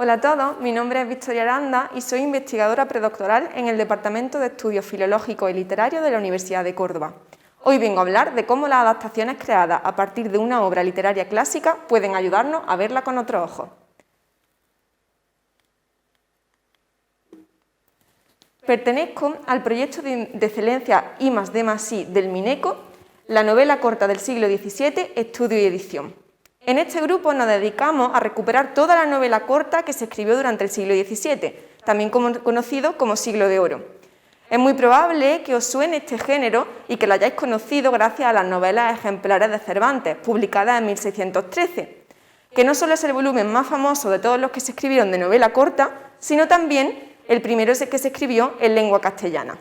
Hola a todos, mi nombre es Victoria Aranda y soy investigadora predoctoral en el Departamento de Estudios Filológicos y Literarios de la Universidad de Córdoba. Hoy vengo a hablar de cómo las adaptaciones creadas a partir de una obra literaria clásica pueden ayudarnos a verla con otros ojos. Pertenezco al proyecto de excelencia I+D+I del Mineco, la novela corta del siglo XVII, estudio y edición. En este grupo nos dedicamos a recuperar toda la novela corta que se escribió durante el siglo XVII, también conocido como Siglo de Oro. Es muy probable que os suene este género y que lo hayáis conocido gracias a las novelas ejemplares de Cervantes, publicadas en 1613, que no solo es el volumen más famoso de todos los que se escribieron de novela corta, sino también el primero que se escribió en lengua castellana.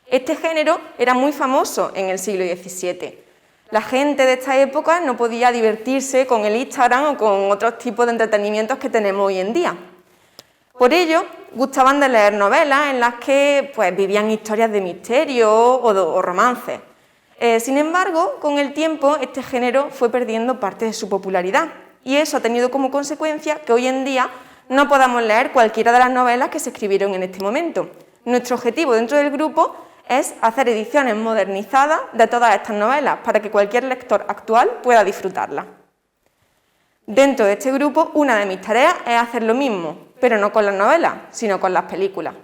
Este género era muy famoso en el siglo XVII. La gente de esta época no podía divertirse con el Instagram o con otros tipos de entretenimientos que tenemos hoy en día. Por ello, gustaban de leer novelas en las que vivían historias de misterio o romances. Sin embargo, con el tiempo, este género fue perdiendo parte de su popularidad y eso ha tenido como consecuencia que hoy en día no podamos leer cualquiera de las novelas que se escribieron en este momento. Nuestro objetivo dentro del grupo es hacer ediciones modernizadas de todas estas novelas para que cualquier lector actual pueda disfrutarlas. Dentro de este grupo, una de mis tareas es hacer lo mismo, pero no con las novelas, sino con las películas.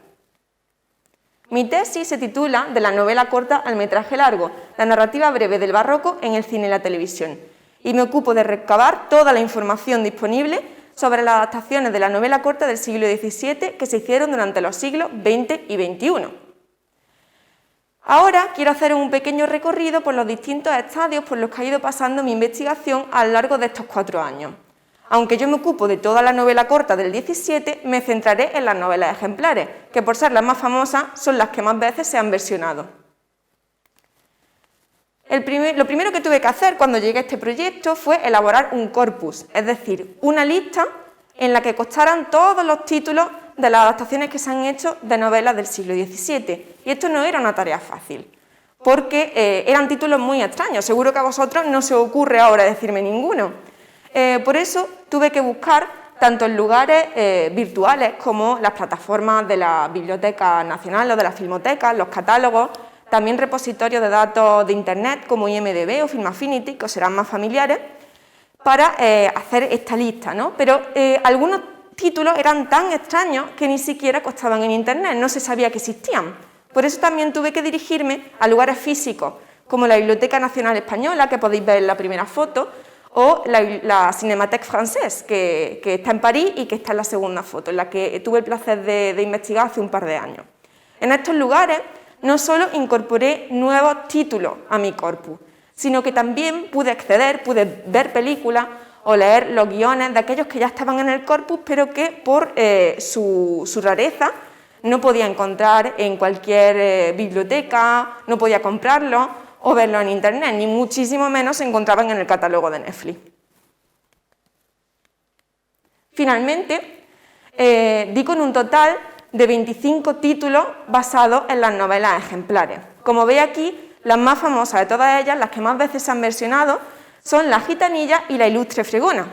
Mi tesis se titula De la novela corta al metraje largo, la narrativa breve del barroco en el cine y la televisión, y me ocupo de recabar toda la información disponible sobre las adaptaciones de la novela corta del siglo XVII que se hicieron durante los siglos XX y XXI. Ahora quiero hacer un pequeño recorrido por los distintos estadios por los que ha ido pasando mi investigación a lo largo de estos 4 años. Aunque yo me ocupo de toda la novela corta del XVII, me centraré en las novelas ejemplares, que por ser las más famosas son las que más veces se han versionado. Lo primero que tuve que hacer cuando llegué a este proyecto fue elaborar un corpus, es decir, una lista en la que constaran todos los títulos de las adaptaciones que se han hecho de novelas del siglo XVII. Y esto no era una tarea fácil, porque eran títulos muy extraños. Seguro que a vosotros no se os ocurre ahora decirme ninguno. Por eso tuve que buscar tanto en lugares virtuales como las plataformas de la Biblioteca Nacional o de la Filmoteca, los catálogos, también repositorios de datos de Internet como IMDb o Film Affinity, que os serán más familiares, para hacer esta lista, ¿no? Pero algunos títulos eran tan extraños que ni siquiera constaban en Internet, no se sabía que existían. Por eso también tuve que dirigirme a lugares físicos, como la Biblioteca Nacional Española, que podéis ver en la primera foto, o la Cinémathèque Française, que está en París y que está en la segunda foto, en la que tuve el placer de investigar hace un par de años. En estos lugares no solo incorporé nuevos títulos a mi corpus, sino que también pude ver películas o leer los guiones de aquellos que ya estaban en el corpus, pero que por su rareza no podía encontrar en cualquier biblioteca, no podía comprarlos o verlos en Internet, ni muchísimo menos se encontraban en el catálogo de Netflix. Finalmente, di con un total de 25 títulos basados en las novelas ejemplares. Como veis aquí, las más famosas de todas ellas, las que más veces se han versionado, son La gitanilla y La ilustre fregona,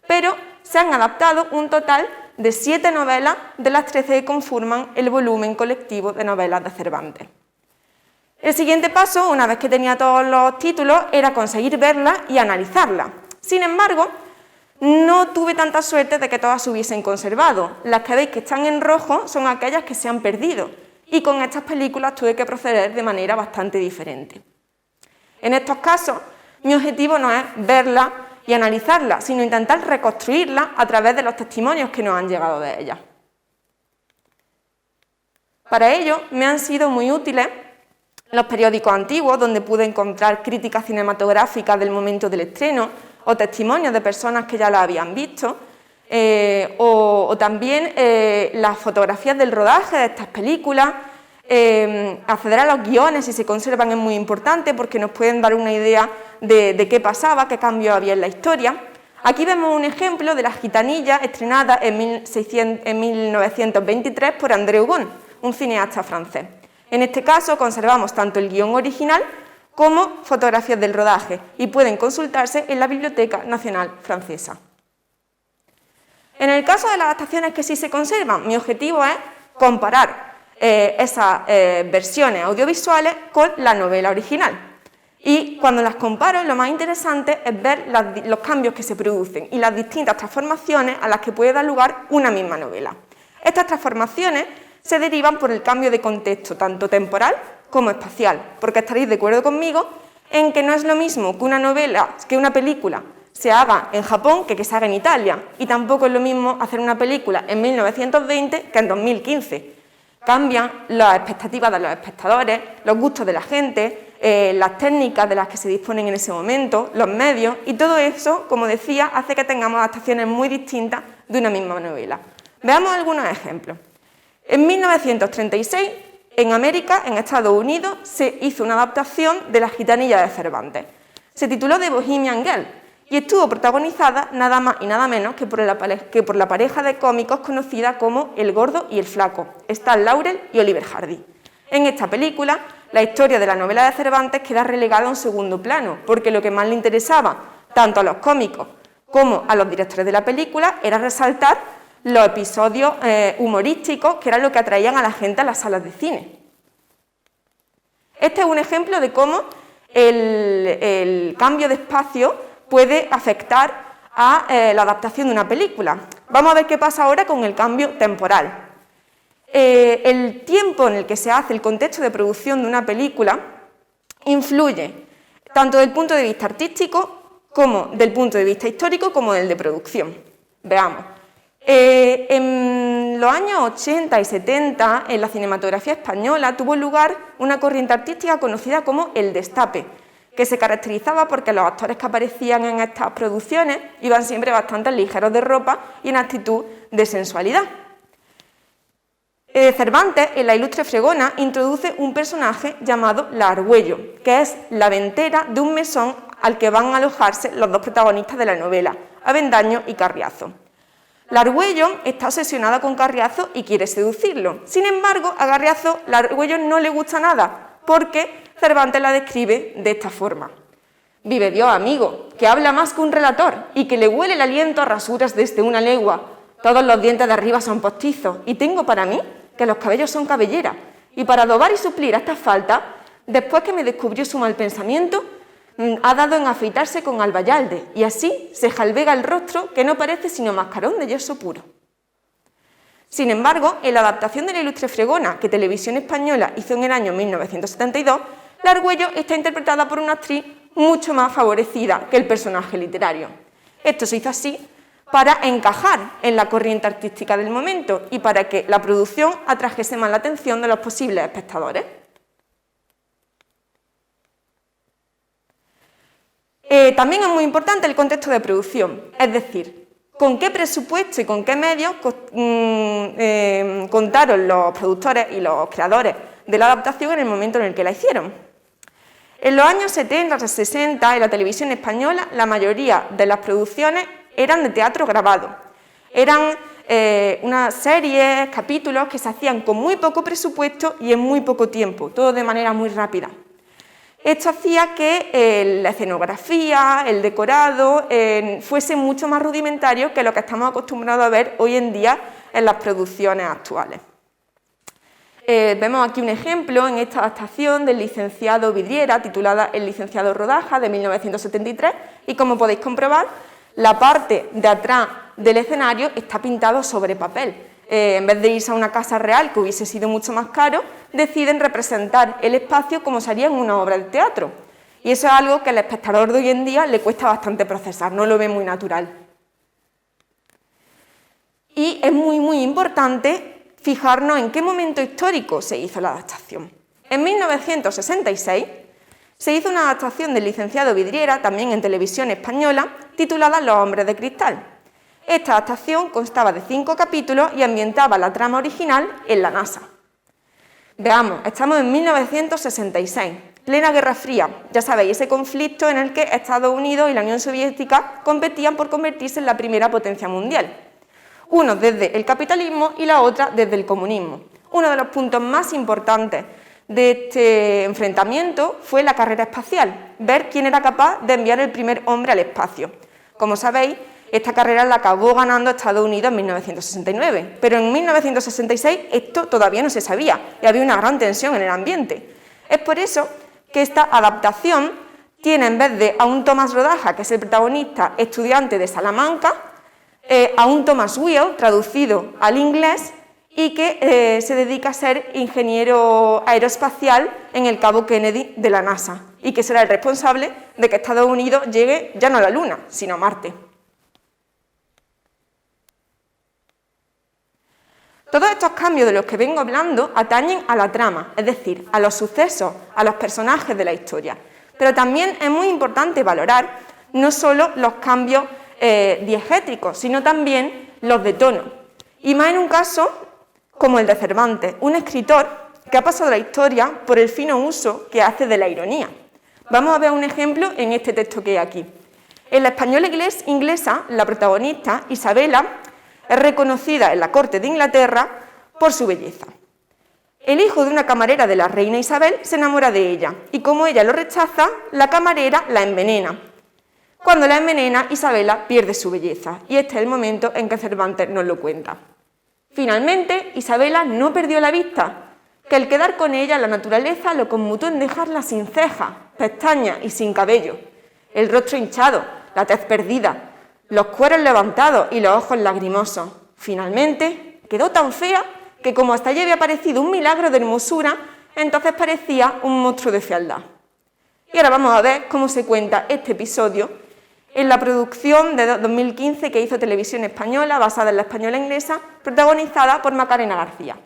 pero se han adaptado un total de 7 novelas de las 13 que conforman el volumen colectivo de novelas de Cervantes. El siguiente paso, una vez que tenía todos los títulos, era conseguir verlas y analizarlas. Sin embargo, no tuve tanta suerte de que todas se hubiesen conservado. Las que veis que están en rojo son aquellas que se han perdido, y con estas películas tuve que proceder de manera bastante diferente. En estos casos, mi objetivo no es verlas y analizarlas, sino intentar reconstruirlas a través de los testimonios que nos han llegado de ellas. Para ello, me han sido muy útiles los periódicos antiguos, donde pude encontrar críticas cinematográficas del momento del estreno o testimonios de personas que ya la habían visto, o también las fotografías del rodaje de estas películas. Acceder a los guiones, si se conservan, es muy importante porque nos pueden dar una idea de qué pasaba, qué cambios había en la historia. Aquí vemos un ejemplo de La gitanilla, estrenada en 1923 por André Hugon, un cineasta francés. En este caso conservamos tanto el guión original como fotografías del rodaje y pueden consultarse en la Biblioteca Nacional Francesa. En el caso de las adaptaciones que sí se conservan, mi objetivo es comparar esas versiones audiovisuales con la novela original. Y cuando las comparo, lo más interesante es ver los cambios que se producen y las distintas transformaciones a las que puede dar lugar una misma novela. Estas transformaciones se derivan por el cambio de contexto, tanto temporal como espacial, porque estaréis de acuerdo conmigo en que no es lo mismo que una película se haga en Japón que se haga en Italia, y tampoco es lo mismo hacer una película en 1920 que en 2015. Cambian las expectativas de los espectadores, los gustos de la gente, las técnicas de las que se disponen en ese momento, los medios, y todo eso, como decía, hace que tengamos adaptaciones muy distintas de una misma novela. Veamos algunos ejemplos. En 1936, en América, en Estados Unidos, se hizo una adaptación de La gitanilla de Cervantes. Se tituló The Bohemian Girl y estuvo protagonizada nada más y nada menos que por la pareja de cómicos conocida como El Gordo y el Flaco, Stan Laurel y Oliver Hardy. En esta película, la historia de la novela de Cervantes queda relegada a un segundo plano, porque lo que más le interesaba, tanto a los cómicos como a los directores de la película, era resaltar los episodios humorísticos, que era lo que atraían a la gente a las salas de cine. Este es un ejemplo de cómo el cambio de espacio puede afectar a la adaptación de una película. Vamos a ver qué pasa ahora con el cambio temporal. El tiempo en el que se hace el contexto de producción de una película influye tanto desde el punto de vista artístico como desde el punto de vista histórico como del de producción. Veamos. En los años 80 y 70, en la cinematografía española, tuvo lugar una corriente artística conocida como el destape, que se caracterizaba porque los actores que aparecían en estas producciones iban siempre bastante ligeros de ropa y en actitud de sensualidad. Cervantes, en La ilustre fregona, introduce un personaje llamado la Argüello, que es la ventera de un mesón al que van a alojarse los dos protagonistas de la novela, Avendaño y Carriazo. La Argüello está obsesionada con Carriazo y quiere seducirlo. Sin embargo, a Carriazo la Argüello no le gusta nada, porque Cervantes la describe de esta forma. Vive Dios, amigo, que habla más que un relator y que le huele el aliento a rasuras desde una legua. Todos los dientes de arriba son postizos y tengo para mí que los cabellos son cabellera. Y para adobar y suplir a estas faltas, después que me descubrió su mal pensamiento, ha dado en afeitarse con albayalde y así se jalvega el rostro que no parece sino mascarón de yeso puro. Sin embargo, en la adaptación de La ilustre fregona que Televisión Española hizo en el año 1972, la Argüello está interpretada por una actriz mucho más favorecida que el personaje literario. Esto se hizo así para encajar en la corriente artística del momento y para que la producción atrajese más la atención de los posibles espectadores. También es muy importante el contexto de producción, es decir, con qué presupuesto y con qué medios contaron los productores y los creadores de la adaptación en el momento en el que la hicieron. En los años 70, 60, en la televisión española, la mayoría de las producciones eran de teatro grabado. Eran unas series, capítulos que se hacían con muy poco presupuesto y en muy poco tiempo, todo de manera muy rápida. Esto hacía que la escenografía, el decorado, fuese mucho más rudimentario que lo que estamos acostumbrados a ver hoy en día en las producciones actuales. Vemos aquí un ejemplo en esta adaptación del licenciado Vidriera, titulada El licenciado Rodaja, de 1973, y como podéis comprobar, la parte de atrás del escenario está pintado sobre papel. En vez de irse a una casa real, que hubiese sido mucho más caro, deciden representar el espacio como se haría en una obra de teatro. Y eso es algo que al espectador de hoy en día le cuesta bastante procesar, no lo ve muy natural. Y es muy importante fijarnos en qué momento histórico se hizo la adaptación. En 1966 se hizo una adaptación del licenciado Vidriera, también en Televisión Española, titulada Los hombres de cristal. Esta adaptación constaba de 5 capítulos y ambientaba la trama original en la NASA. Veamos, estamos en 1966, plena Guerra Fría, ya sabéis, ese conflicto en el que Estados Unidos y la Unión Soviética competían por convertirse en la primera potencia mundial. Uno desde el capitalismo y la otra desde el comunismo. Uno de los puntos más importantes de este enfrentamiento fue la carrera espacial, ver quién era capaz de enviar el primer hombre al espacio. Como sabéis, Esta carrera la acabó ganando Estados Unidos en 1969, pero en 1966 esto todavía no se sabía y había una gran tensión en el ambiente. Es por eso que esta adaptación tiene, en vez de a un Tomás Rodaja, que es el protagonista estudiante de Salamanca, a un Thomas Wheel, traducido al inglés, y que se dedica a ser ingeniero aeroespacial en el Cabo Kennedy de la NASA, y que será el responsable de que Estados Unidos llegue ya no a la Luna, sino a Marte. Todos estos cambios de los que vengo hablando atañen a la trama, es decir, a los sucesos, a los personajes de la historia. Pero también es muy importante valorar no solo los cambios diegéticos, sino también los de tono. Y más en un caso como el de Cervantes, un escritor que ha pasado la historia por el fino uso que hace de la ironía. Vamos a ver un ejemplo en este texto que hay aquí. En la española inglesa, la protagonista, Isabela, es reconocida en la corte de Inglaterra por su belleza. El hijo de una camarera de la reina Isabel se enamora de ella y como ella lo rechaza, la camarera la envenena. Cuando la envenena, Isabela pierde su belleza y este es el momento en que Cervantes nos lo cuenta. Finalmente, Isabela no perdió la vista, que al quedar con ella la naturaleza lo conmutó en dejarla sin cejas, pestañas y sin cabello, el rostro hinchado, la tez perdida, los cueros levantados y los ojos lagrimosos. Finalmente, quedó tan fea que como hasta allí había parecido un milagro de hermosura, entonces parecía un monstruo de fealdad. Y ahora vamos a ver cómo se cuenta este episodio en la producción de 2015 que hizo Televisión Española, basada en la española inglesa, protagonizada por Macarena García.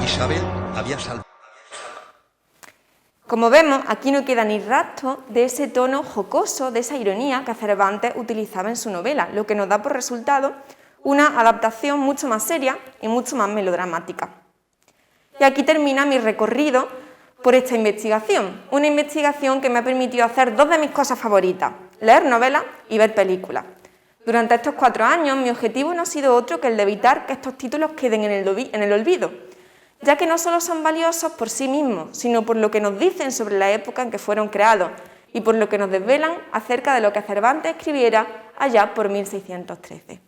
Isabel había salvado. Como vemos, aquí no queda ni rastro de ese tono jocoso, de esa ironía que Cervantes utilizaba en su novela, lo que nos da por resultado una adaptación mucho más seria y mucho más melodramática. Y aquí termina mi recorrido por esta investigación, una investigación que me ha permitido hacer dos de mis cosas favoritas, leer novelas y ver películas. Durante estos 4 años mi objetivo no ha sido otro que el de evitar que estos títulos queden en el olvido, ya que no solo son valiosos por sí mismos, sino por lo que nos dicen sobre la época en que fueron creados y por lo que nos desvelan acerca de lo que Cervantes escribiera allá por 1613.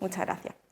Muchas gracias.